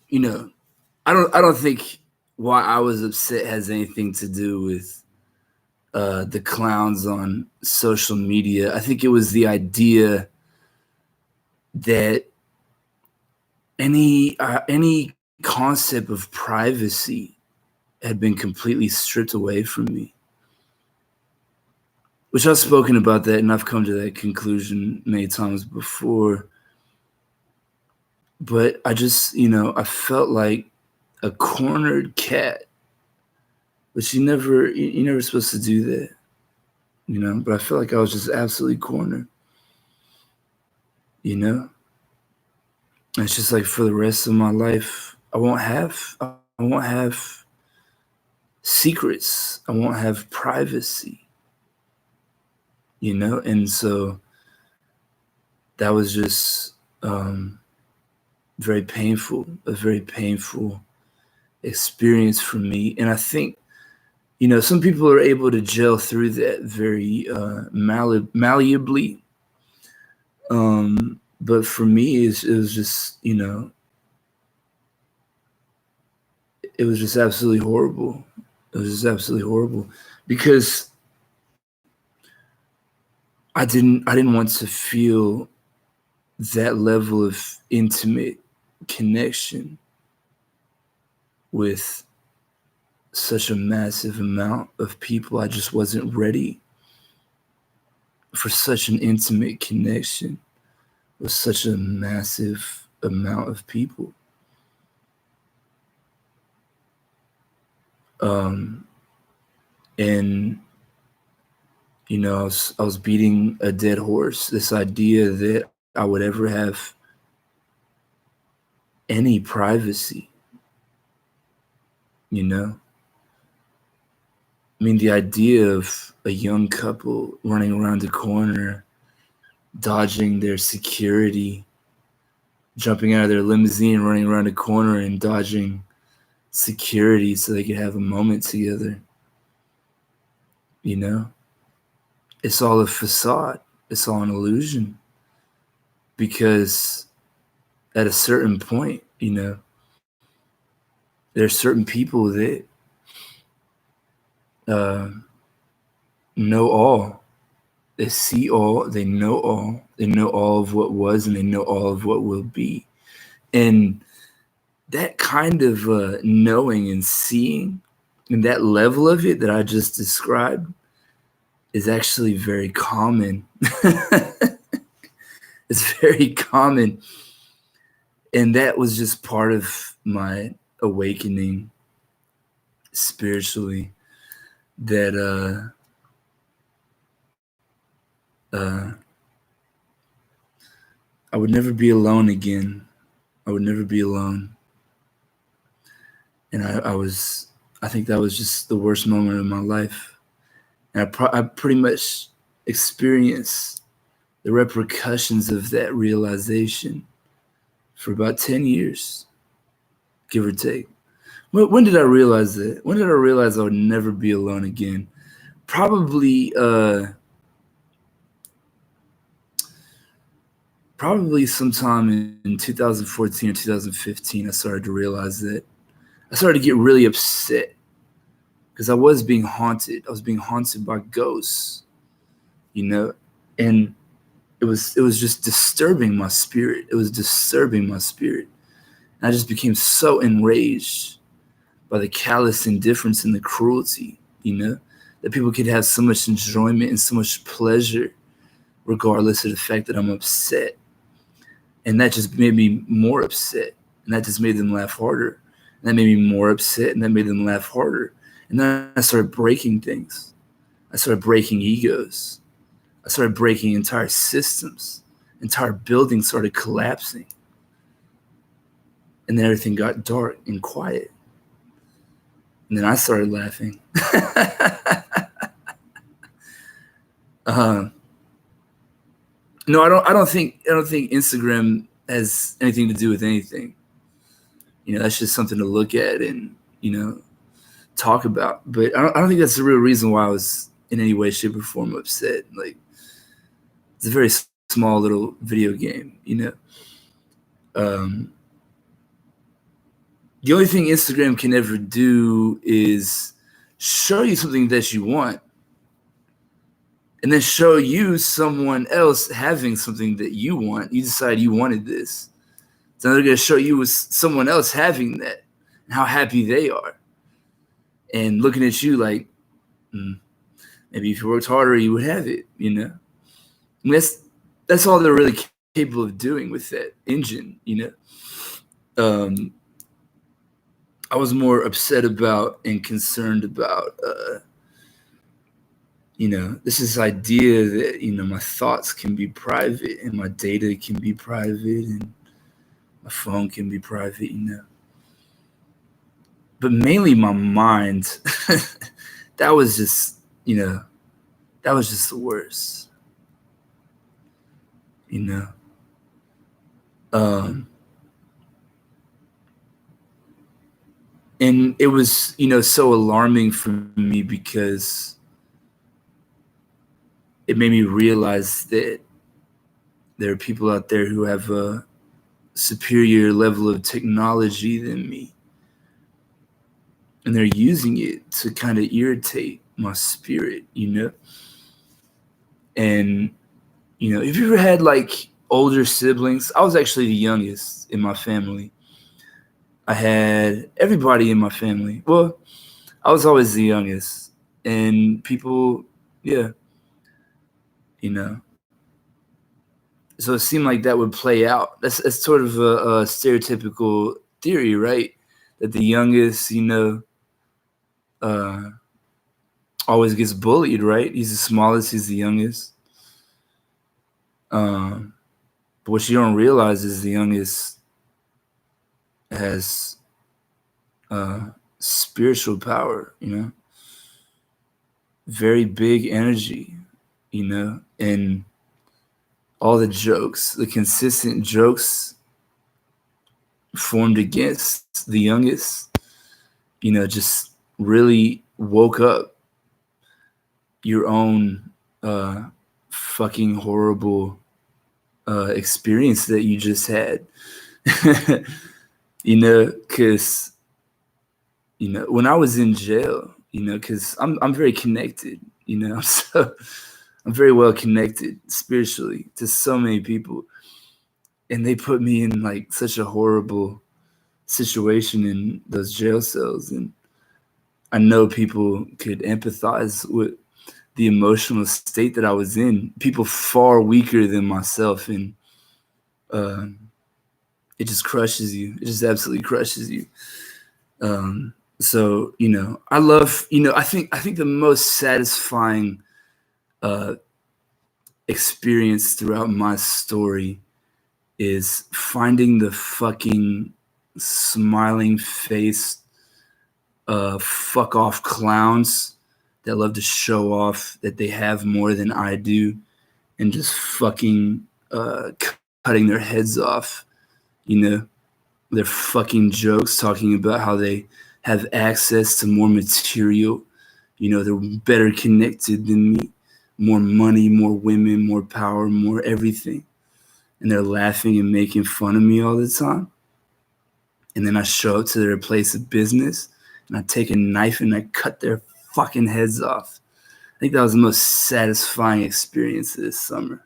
you know, I don't think why I was upset has anything to do with the clowns on social media. I think it was the idea that any concept of privacy had been completely stripped away from me. Which I've spoken about that, and I've come to that conclusion many times before. But I just, I felt like a cornered cat, but you're never supposed to do that, But I felt like I was just absolutely cornered, And it's just like for the rest of my life, I won't have secrets. I won't have privacy, And so that was just very painful, a very painful experience for me. And I think, some people are able to gel through that very malleably. But for me, it was just, it was just absolutely horrible. It was just absolutely horrible because I didn't want to feel that level of intimate connection with such a massive amount of people. I just wasn't ready for such an intimate connection with such a massive amount of people. And I was beating a dead horse. This idea that I would ever have any privacy. I mean, the idea of a young couple running around the corner, dodging their security, jumping out of their limousine, running around the corner and dodging security so they could have a moment together. It's all a facade. It's all an illusion. Because at a certain point, there are certain people that know all. They see all. They know all. They know all of what was, and they know all of what will be. And that kind of knowing and seeing, and that level of it that I just described, is actually very common. It's very common. And that was just part of my awakening spiritually, that I would never be alone again. I would never be alone. And I think that was just the worst moment of my life. And I pretty much experienced the repercussions of that realization for about 10 years, give or take. When did I realize that? When did I realize I would never be alone again? Probably sometime in 2014 or 2015, I started to realize that. I started to get really upset because I was being haunted. I was being haunted by ghosts, and it was just disturbing my spirit. It was disturbing my spirit. And I just became so enraged by the callous indifference and the cruelty, that people could have so much enjoyment and so much pleasure regardless of the fact that I'm upset. And that just made me more upset. And that just made them laugh harder. And that made me more upset, and that made them laugh harder. And then I started breaking things. I started breaking egos. I started breaking entire systems. Entire buildings started collapsing. And then everything got dark and quiet. And then I started laughing. No, I don't think Instagram has anything to do with anything. That's just something to look at and, talk about. But I don't think that's the real reason why I was in any way, shape, or form upset. Like, it's a very small little video game, The only thing Instagram can ever do is show you something that you want, and then show you someone else having something that you want. You decide you wanted this. So they're going to show you someone else having that and how happy they are. And looking at you like, maybe if you worked harder, you would have it, you know? I mean, that's all they're really capable of doing with that engine, you know? I was more upset about and concerned about, you know, this idea that, you know, my thoughts can be private and my data can be private and my phone can be private, you know. But mainly my mind, that was just, you know, that was just the worst, you know. And it was, you know, so alarming for me because it made me realize that there are people out there who have a superior level of technology than me. And they're using it to kind of irritate my spirit, you know? And, you know, have you ever had like older siblings? I was actually the youngest in my family. I had everybody in my family. Well, I was always the youngest. And people, yeah, you know. So it seemed like that would play out. That's sort of a stereotypical theory, right? That the youngest, you know, always gets bullied, right? He's the smallest, he's the youngest. But what you don't realize is the youngest has spiritual power, you know, very big energy, you know, and all the jokes, the consistent jokes formed against the youngest, you know, just really woke up your own fucking horrible experience that you just had. You know, because, you know, when I was in jail, you know, because I'm very connected, you know, so I'm very well connected spiritually to so many people, and they put me in like such a horrible situation in those jail cells, and I know people could empathize with the emotional state that I was in. People far weaker than myself, and it just crushes you. It just absolutely crushes you. So, you know, I love, you know, I think the most satisfying experience throughout my story is finding the fucking smiling face fuck off clowns that love to show off that they have more than I do, and just fucking cutting their heads off, you know, their fucking jokes talking about how they have access to more material, you know, they're better connected than me, more money, more women, more power, more everything. And they're laughing and making fun of me all the time. And then I show up to their place of business and I take a knife and I cut their fucking heads off. I think that was the most satisfying experience of this summer.